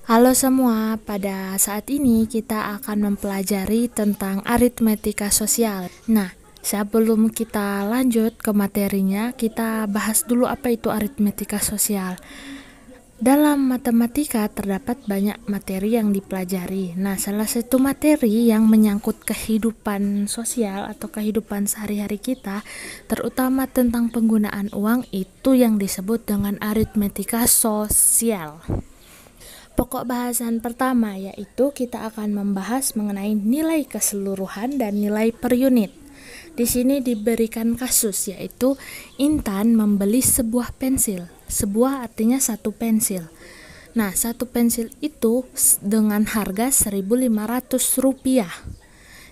Halo semua, pada saat ini kita akan mempelajari tentang aritmetika sosial. Nah, sebelum kita lanjut ke materinya, kita bahas dulu apa itu aritmetika sosial. Dalam matematika terdapat banyak materi yang dipelajari. Nah, salah satu materi yang menyangkut kehidupan sosial atau kehidupan sehari-hari kita, terutama tentang penggunaan uang, itu yang disebut dengan aritmetika sosial. Pokok bahasan pertama yaitu kita akan membahas mengenai nilai keseluruhan dan nilai per unit. Di sini diberikan kasus yaitu Intan membeli sebuah pensil. Sebuah artinya satu pensil. Nah, satu pensil itu dengan harga Rp1.500.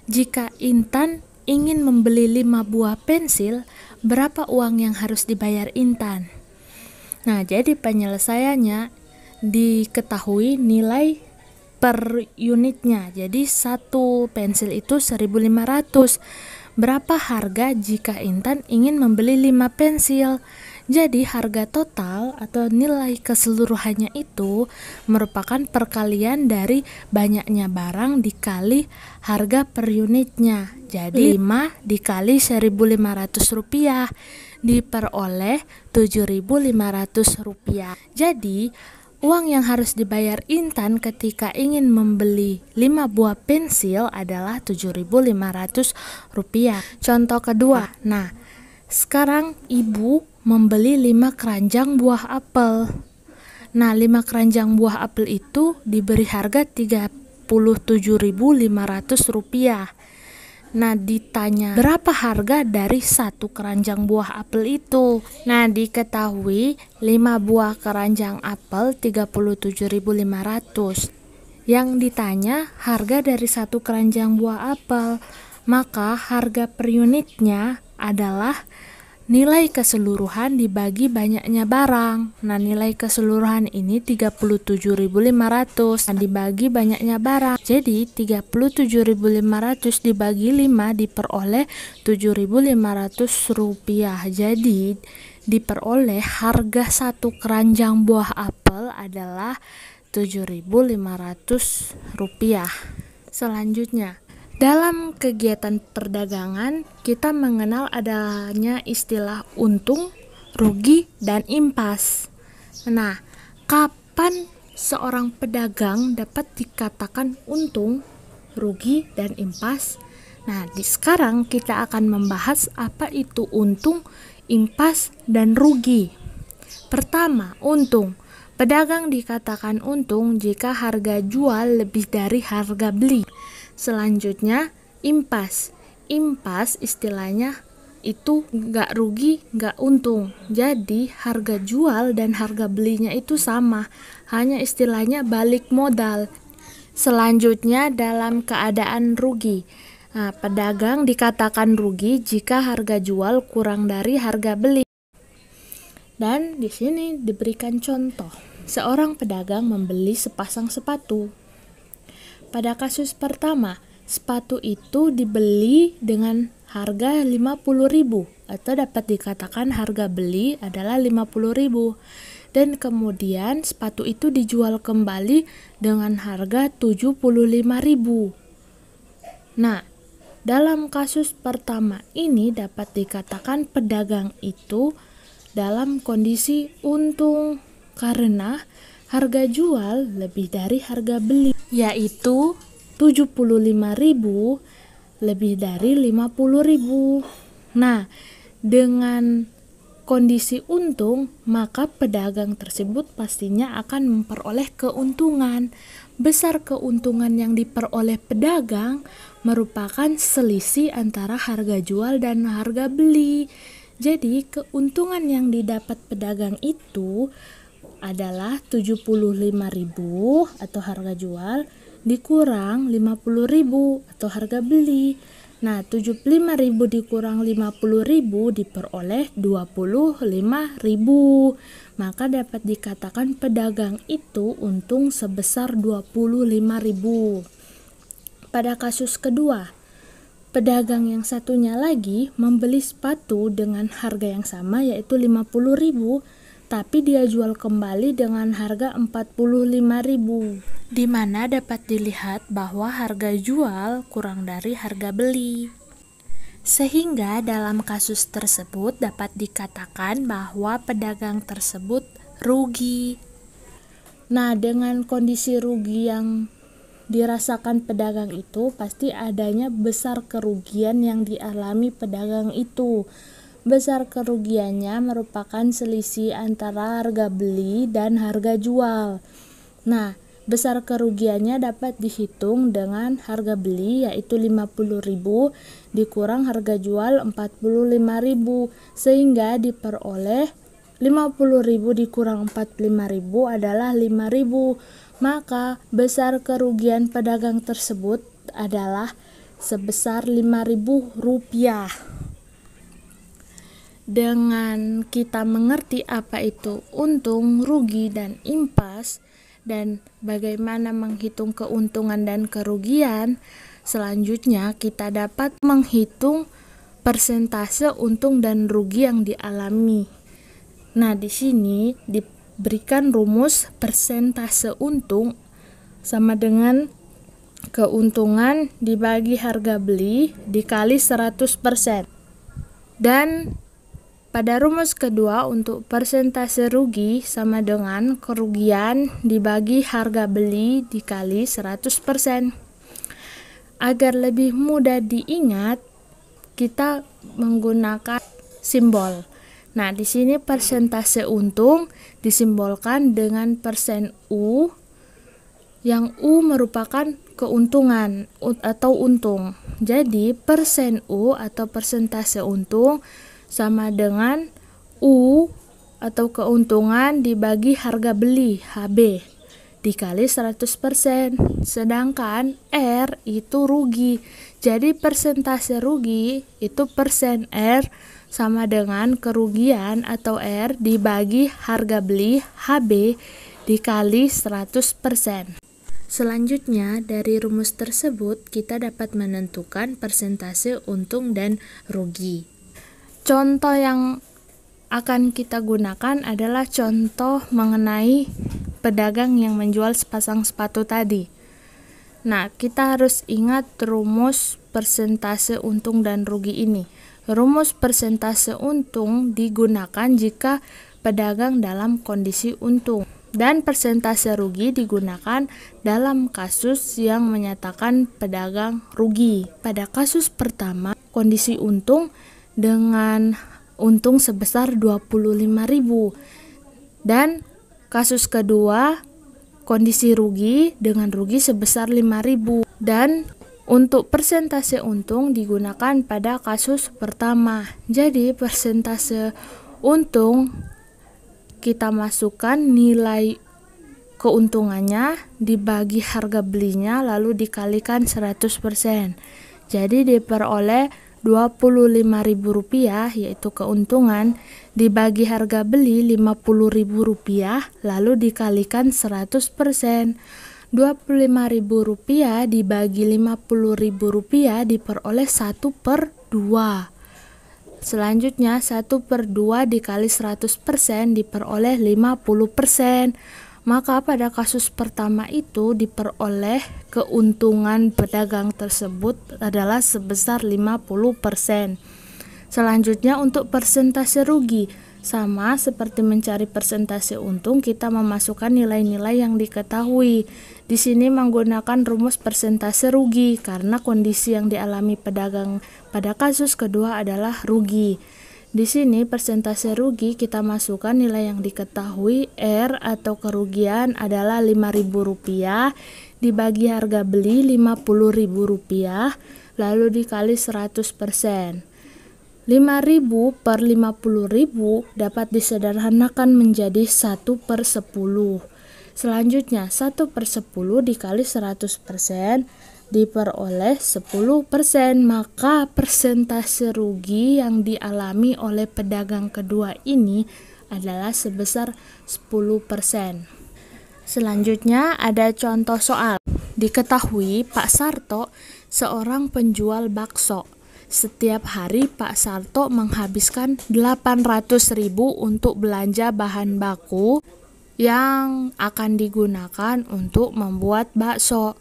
Jika Intan ingin membeli 5 buah pensil, berapa uang yang harus dibayar Intan? Nah, jadi penyelesaiannya diketahui nilai per unitnya. Jadi satu pensil itu 1.500. Berapa harga jika Intan ingin membeli 5 pensil? Jadi harga total atau nilai keseluruhannya itu merupakan perkalian dari banyaknya barang dikali harga per unitnya. Jadi 5 dikali Rp1.500 diperoleh Rp7.500. Jadi uang yang harus dibayar Intan ketika ingin membeli 5 buah pensil adalah Rp7.500. Contoh kedua. Nah, sekarang ibu membeli 5 keranjang buah apel. Nah, 5 keranjang buah apel itu diberi harga Rp37.500. Nah, ditanya berapa harga dari satu keranjang buah apel itu? Nah, diketahui 5 buah keranjang apel Rp37.500. Yang ditanya harga dari satu keranjang buah apel, maka harga per unitnya adalah nilai keseluruhan dibagi banyaknya barang. Nah, nilai keseluruhan ini Rp37.500 dibagi banyaknya barang. Jadi Rp37.500 dibagi 5 diperoleh Rp7.500. Jadi diperoleh harga satu keranjang buah apel adalah Rp7.500. Selanjutnya, dalam kegiatan perdagangan, kita mengenal adanya istilah untung, rugi, dan impas. Nah, kapan seorang pedagang dapat dikatakan untung, rugi, dan impas? Nah, sekarang kita akan membahas apa itu untung, impas, dan rugi. Pertama, untung. Pedagang dikatakan untung jika harga jual lebih dari harga beli. Selanjutnya, impas. Impas istilahnya itu nggak rugi, nggak untung. Jadi harga jual dan harga belinya itu sama, hanya istilahnya balik modal. Selanjutnya, dalam keadaan rugi. Nah, pedagang dikatakan rugi jika harga jual kurang dari harga beli. Dan di sini diberikan contoh. Seorang pedagang membeli sepasang sepatu. Pada kasus pertama, sepatu itu dibeli dengan harga Rp50.000 atau dapat dikatakan harga beli adalah Rp50.000. Dan kemudian sepatu itu dijual kembali dengan harga Rp75.000. Nah, dalam kasus pertama ini dapat dikatakan pedagang itu dalam kondisi untung karena harga jual lebih dari harga beli, yaitu Rp75.000 lebih dari Rp50.000. Nah, dengan kondisi untung, maka pedagang tersebut pastinya akan memperoleh keuntungan. Besar keuntungan yang diperoleh pedagang merupakan selisih antara harga jual dan harga beli. Jadi, keuntungan yang didapat pedagang itu adalah Rp75.000 atau harga jual dikurang Rp50.000 atau harga beli. Nah, Rp75.000 dikurang Rp50.000 diperoleh Rp25.000. Maka dapat dikatakan pedagang itu untung sebesar Rp25.000. Pada kasus kedua, pedagang yang satunya lagi membeli sepatu dengan harga yang sama yaitu Rp50.000. tapi dia jual kembali dengan harga 45.000, di mana dapat dilihat bahwa harga jual kurang dari harga beli. Sehingga dalam kasus tersebut dapat dikatakan bahwa pedagang tersebut rugi. Nah, dengan kondisi rugi yang dirasakan pedagang itu, pasti adanya besar kerugian yang dialami pedagang itu. Besar kerugiannya merupakan selisih antara harga beli dan harga jual. Nah, besar kerugiannya dapat dihitung dengan harga beli yaitu 50.000 dikurang harga jual 45.000, sehingga diperoleh 50.000 dikurang 45.000 adalah 5.000. Maka besar kerugian pedagang tersebut adalah sebesar 5.000 rupiah. Dengan kita mengerti apa itu untung, rugi, dan impas, dan bagaimana menghitung keuntungan dan kerugian, selanjutnya kita dapat menghitung persentase untung dan rugi yang dialami. Nah, di sini diberikan rumus persentase untung sama dengan keuntungan dibagi harga beli dikali 100%. Dan pada rumus kedua, untuk persentase rugi sama dengan kerugian dibagi harga beli dikali 100%. Agar lebih mudah diingat, kita menggunakan simbol. Nah, di sini persentase untung disimbolkan dengan persen U, yang U merupakan keuntungan atau untung. Jadi, persen U atau persentase untung sama dengan U atau keuntungan dibagi harga beli HB dikali 100%. Sedangkan R itu rugi. Jadi persentase rugi itu persen R sama dengan kerugian atau R dibagi harga beli HB dikali 100%. Selanjutnya, dari rumus tersebut kita dapat menentukan persentase untung dan rugi. Contoh yang akan kita gunakan adalah contoh mengenai pedagang yang menjual sepasang sepatu tadi. Nah, kita harus ingat rumus persentase untung dan rugi ini. Rumus persentase untung digunakan jika pedagang dalam kondisi untung, dan persentase rugi digunakan dalam kasus yang menyatakan pedagang rugi. Pada kasus pertama, kondisi untung dengan untung sebesar 25.000, dan kasus kedua kondisi rugi dengan rugi sebesar 5.000. Dan untuk persentase untung digunakan pada kasus pertama. Jadi persentase untung kita masukkan nilai keuntungannya dibagi harga belinya lalu dikalikan 100%. Jadi diperoleh 25.000 rupiah, yaitu keuntungan, dibagi harga beli 50.000 rupiah lalu dikalikan 100%. 25.000 rupiah dibagi 50.000 rupiah diperoleh 1/2. Selanjutnya 1/2 dikali 100% diperoleh 50%. Maka pada kasus pertama itu diperoleh keuntungan pedagang tersebut adalah sebesar 50%. Selanjutnya untuk persentase rugi, sama seperti mencari persentase untung, kita memasukkan nilai-nilai yang diketahui. Di sini menggunakan rumus persentase rugi karena kondisi yang dialami pedagang pada kasus kedua adalah rugi. Di sini persentase rugi kita masukkan nilai yang diketahui. R atau kerugian adalah 5.000 rupiah dibagi harga beli 50.000 rupiah lalu dikali 100%. 5.000 per 50.000 dapat disederhanakan menjadi 1/10. Selanjutnya 1/10 dikali 100% diperoleh 10%. Maka persentase rugi yang dialami oleh pedagang kedua ini adalah sebesar 10%. Selanjutnya ada contoh soal. Diketahui Pak Sarto seorang penjual bakso. setiap hari Pak Sarto menghabiskan 800.000 untuk belanja bahan baku yang akan digunakan untuk membuat bakso.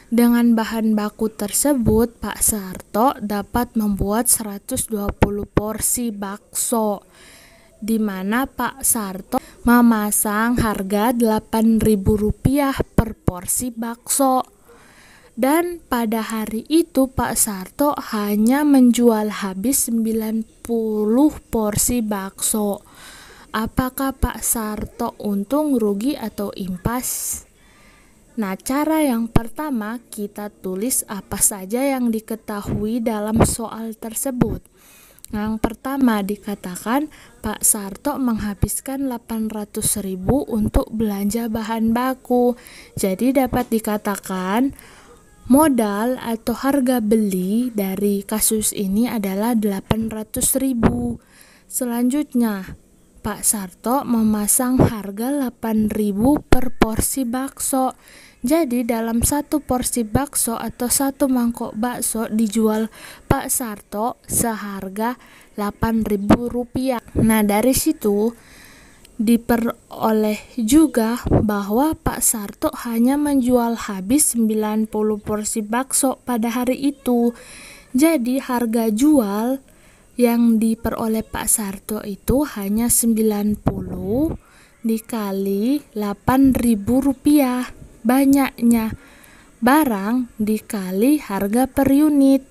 Dengan bahan baku tersebut, Pak Sarto dapat membuat 120 porsi bakso, di mana Pak Sarto memasang harga Rp8.000 per porsi bakso. Dan pada hari itu Pak Sarto hanya menjual habis 90 porsi bakso. Apakah Pak Sarto untung, rugi, atau impas? Nah, cara yang pertama kita tulis apa saja yang diketahui dalam soal tersebut. Yang pertama dikatakan Pak Sarto menghabiskan 800.000 untuk belanja bahan baku. Jadi dapat dikatakan modal atau harga beli dari kasus ini adalah 800.000. Selanjutnya, Pak Sarto memasang harga 8.000 per porsi bakso. Jadi dalam satu porsi bakso atau satu mangkok bakso dijual Pak Sarto seharga Rp8.000. Nah, dari situ diperoleh juga bahwa Pak Sarto hanya menjual habis 90 porsi bakso pada hari itu. Jadi harga jual yang diperoleh Pak Sarto itu hanya 90 dikali Rp8.000. Banyaknya barang dikali harga per unit.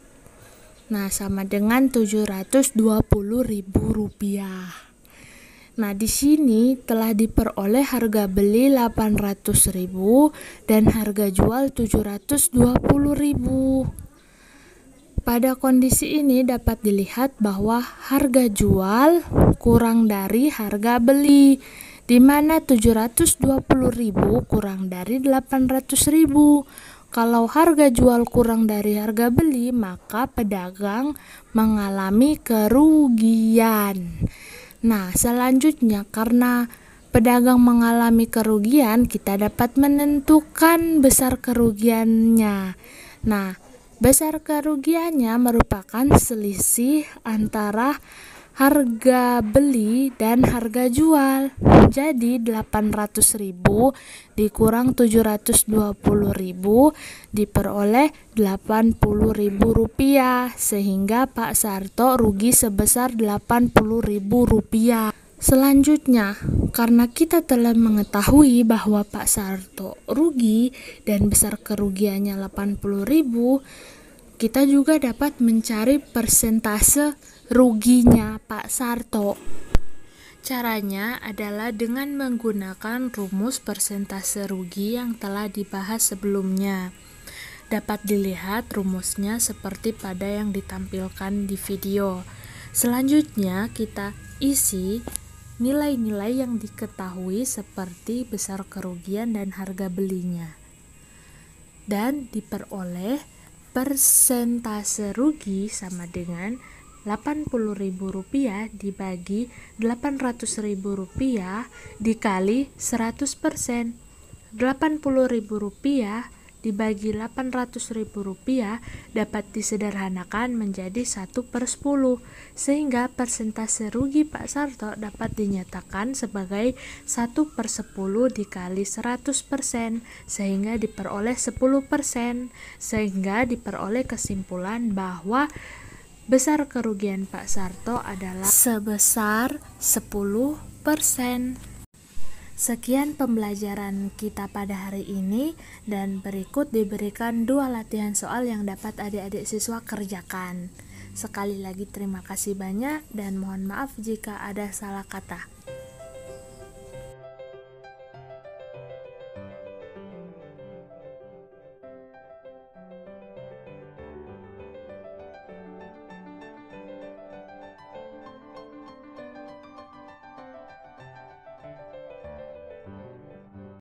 Nah, sama dengan Rp720.000. Nah, di sini telah diperoleh harga beli 800.000 dan harga jual 720.000. Pada kondisi ini dapat dilihat bahwa harga jual kurang dari harga beli, di mana 720.000 kurang dari 800.000. Kalau harga jual kurang dari harga beli, maka pedagang mengalami kerugian. Nah, selanjutnya karena pedagang mengalami kerugian, kita dapat menentukan besar kerugiannya. Nah, besar kerugiannya merupakan selisih antara harga beli dan harga jual. Jadi 800.000 dikurang 720.000 diperoleh Rp80.000, sehingga Pak Sarto rugi sebesar Rp80.000. Selanjutnya, karena kita telah mengetahui bahwa Pak Sarto rugi dan besar kerugiannya 80.000, kita juga dapat mencari persentase ruginya Pak Sarto. Caranya adalah dengan menggunakan rumus persentase rugi yang telah dibahas sebelumnya. Dapat dilihat rumusnya seperti pada yang ditampilkan di video. Selanjutnya kita isi nilai-nilai yang diketahui seperti besar kerugian dan harga belinya. Dan diperoleh persentase rugi sama dengan Rp80.000 dibagi Rp800.000 dikali 100%. Rp80.000 dibagi Rp800.000 dapat disederhanakan menjadi 1/10, sehingga persentase rugi Pak Sarto dapat dinyatakan sebagai 1/10 dikali 100%, sehingga diperoleh 10%, sehingga diperoleh kesimpulan bahwa besar kerugian Pak Sarto adalah sebesar 10%. Sekian pembelajaran kita pada hari ini, dan berikut diberikan 2 latihan soal yang dapat adik-adik siswa kerjakan. Sekali lagi terima kasih banyak dan mohon maaf jika ada salah kata.